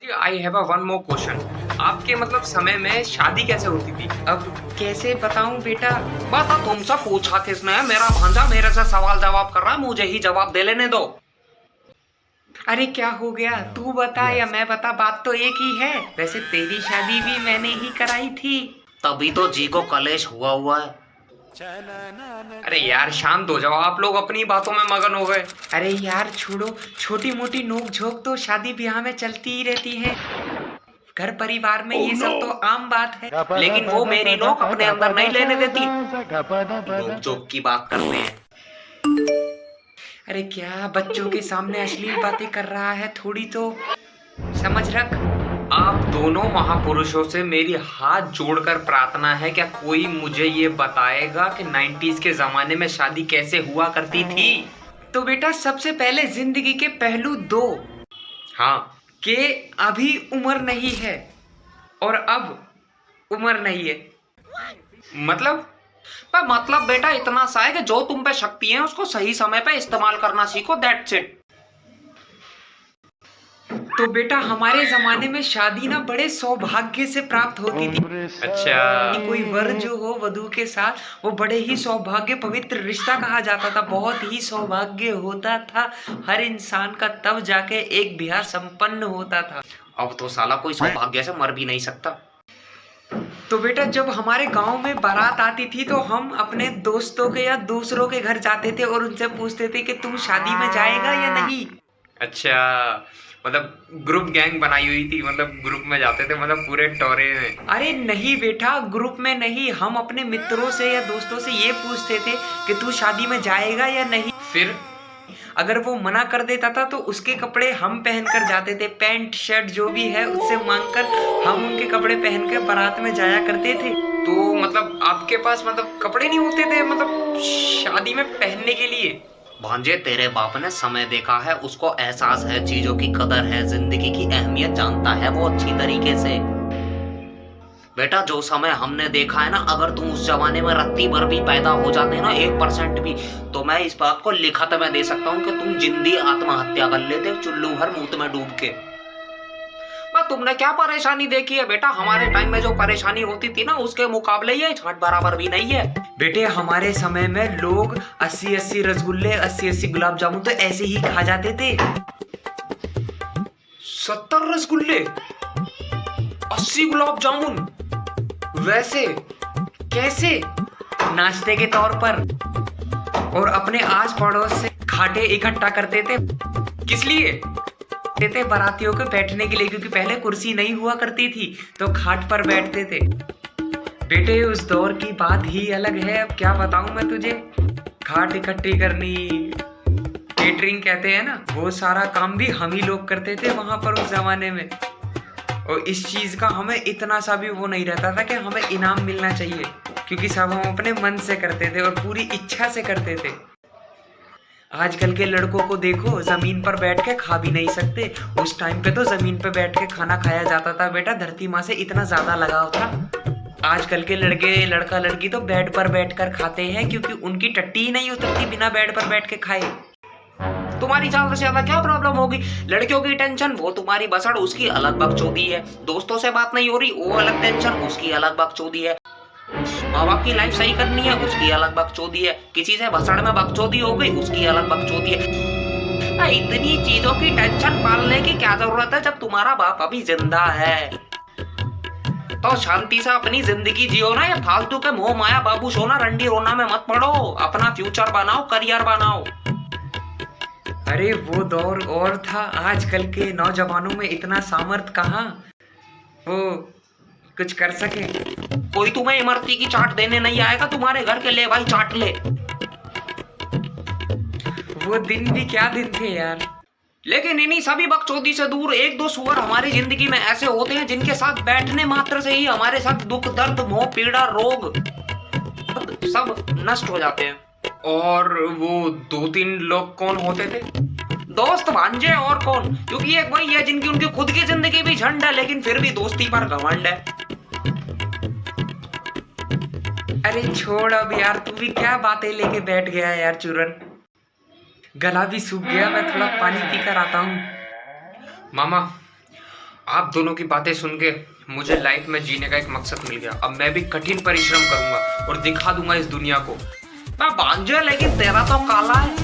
I have a one more question. आपके मतलब समय में शादी कैसे होती थी? अब कैसे बताऊं बेटा? बता, तुमसे पूछा किसने? मेरा भांजा मेरे से सवाल जवाब कर रहा है, मुझे ही जवाब दे लेने दो। अरे क्या हो गया, तू बता या मैं बता, बात तो एक ही है। वैसे तेरी शादी भी मैंने ही कराई थी। तभी तो जी को कलेश हुआ हुआ है। अरे यार शांत हो जाओ, आप लोग अपनी बातों में मगन हो गए। अरे यार छोड़ो, छोटी मोटी नोक झोंक तो शादी ब्याह में चलती ही रहती है। घर परिवार में ये सब तो आम बात है, लेकिन वो मेरी नोक अपने अंदर नहीं लेने देती। नोक झोंक की बात करते हैं। अरे क्या बच्चों के सामने अश्लील बातें कर रहा है, थोड़ी तो समझ रख। आप दोनों महापुरुषों से मेरी हाथ जोड़कर प्रार्थना है, क्या कोई मुझे ये बताएगा कि 90s के जमाने में शादी कैसे हुआ करती थी? तो बेटा सबसे पहले जिंदगी के पहलू दो। हाँ, कि अभी उम्र नहीं है और अब उम्र नहीं है। मतलब पर मतलब बेटा इतना सा है कि जो तुम पे शक्ति है उसको सही समय पे इस्तेमाल करना सीखो, दैट्स इट। तो बेटा हमारे जमाने में शादी ना बड़े सौभाग्य से प्राप्त होती थी। अच्छा, कोई वर जो हो वधू के साथ, वो बड़े ही सौभाग्य पवित्र रिश्ता कहा जाता था, बहुत ही सौभाग्य होता था हर इंसान का, तब जाके एक ब्याह संपन्न होता था। अब तो साला कोई सौभाग्य से मर भी नहीं सकता। तो बेटा जब हमारे गांव में बारात आती थी तो हम अपने दोस्तों के या दूसरों के घर जाते थे और उनसे पूछते थे कि तुम शादी में जाएगा या नहीं। अच्छा, मतलब ग्रुप गैंग बनाई हुई थी, मतलब ग्रुप में जाते थे, मतलब पूरे टोरे में। अरे नहीं बेटा, ग्रुप में नहीं, हम अपने मित्रों से या दोस्तों से ये पूछते थे कि तू शादी में जाएगा या नहीं। फिर अगर वो मना कर देता था तो उसके कपड़े हम पहन कर जाते थे, पैंट शर्ट जो भी है उससे मांगकर हम उनके कपड़े पहन कर बारात में जाया करते थे। तो मतलब आपके पास मतलब कपड़े नहीं होते थे मतलब शादी में पहनने के लिए? भांजे तेरे बाप ने समय देखा है, उसको एहसास है, चीजों की कदर है, जिंदगी की अहमियत जानता है वो अच्छी तरीके से। बेटा जो समय हमने देखा है ना, अगर तुम उस जमाने में रत्ती भर भी पैदा हो जाते ना, 1% भी, तो मैं इस बात को लिखत में दे सकता हूँ कि तुम जिंदी आत्महत्या कर लेते चुल्लू भर मूत में डूब के। तुमने क्या परेशानी देखी है बेटा? हमारे टाइम में जो परेशानी होती थी ना, उसके मुकाबले ये छाट बराबर भी नहीं है। बेटे हमारे समय में लोग 80-80 रसगुल्ले, 80-80 गुलाब जामुन तो ऐसे ही खा जाते थे। 70 रसगुल्ले, 80 गुलाब जामुन, वैसे कैसे? नाश्ते के तौर पर। और अपने आस पड़ोस से खाटे इकट्ठा करते थे, किस लिए? देते बारातियों के बैठने के लिए, क्योंकि पहले कुर्सी नहीं हुआ करती थी तो खाट पर बैठते थे। बेटे उस दौर की बात ही अलग है, अब क्या बताऊं मैं तुझे। खाट इकट्ठी करनी, केटरिंग कहते हैं ना, वो सारा काम भी हम ही लोग करते थे वहां पर उस जमाने में। और इस चीज का हमें इतना सा भी वो नहीं रहता था कि हमें इनाम मिलना चाहिए, क्योंकि सब हम अपने मन से करते थे और पूरी इच्छा से करते थे। आजकल के लड़कों को देखो, जमीन पर बैठ के खा भी नहीं सकते। उस टाइम पे तो जमीन पे बैठ के खाना खाया जाता था बेटा, धरती माँ से इतना ज्यादा लगाव था। आजकल के लड़का लड़की तो बेड पर बैठकर खाते हैं, क्योंकि उनकी टट्टी ही नहीं उतरती बिना बेड पर बैठ के खाए। तुम्हारी ज्यादा से ज्यादा क्या प्रॉब्लम होगी? लड़कियों की टेंशन, वो तुम्हारी बसड़, उसकी अलग बकचोदी है। दोस्तों से बात नहीं हो रही, वो अलग टेंशन, उसकी अलग बकचोदी है। माँ बाप की लाइफ सही करनी है, उसकी अलग बकचोदी है। किसी से भसड़ में बकचोदी हो गई, उसकी अलग बकचोदी है। इतनी चीजों की टेंशन पालने की क्या जरूरत है जब तुम्हारा बाप अभी जिंदा है? तो शांति से अपनी जिंदगी जियो ना, या फालतू के मोह माया बाबू सोना रंडी रोना में मत पड़ो। अपना फ्यूचर बनाओ, करियर बनाओ। अरे वो दौर और था, आजकल के नौजवानों में इतना सामर्थ्य कहाँ वो कुछ कर सके। कोई तुम्हें इमरती की चाट देने नहीं आएगा तुम्हारे घर के, ले भाई चाट ले। वो दिन भी क्या दिन थे यार। लेकिन इन्हीं सभी बकचोदी से दूर एक दो सुअर हमारी जिंदगी में ऐसे होते हैं जिनके साथ बैठने मात्र से ही हमारे साथ दुख दर्द मोह पीड़ा रोग सब नष्ट हो जाते हैं। और वो 2-3 लोग कौन होते थे? दोस्त भांजे, और कौन? क्योंकि एक वही है जिनकी उनकी खुद की जिंदगी भी झंड है, लेकिन फिर भी दोस्ती पर घमंड है। अरे छोड़ अब यार, तू भी क्या बातें लेके बैठ गया है यार चूरन। गला भी सूख गया, मैं थोड़ा पानी पी कर आता हूँ। मामा आप दोनों की बातें सुन के मुझे लाइफ में जीने का एक मकसद मिल गया। अब मैं भी कठिन परिश्रम करूंगा और दिखा दूंगा इस दुनिया को मैं बांझो, लेकिन तेरा तो काला है।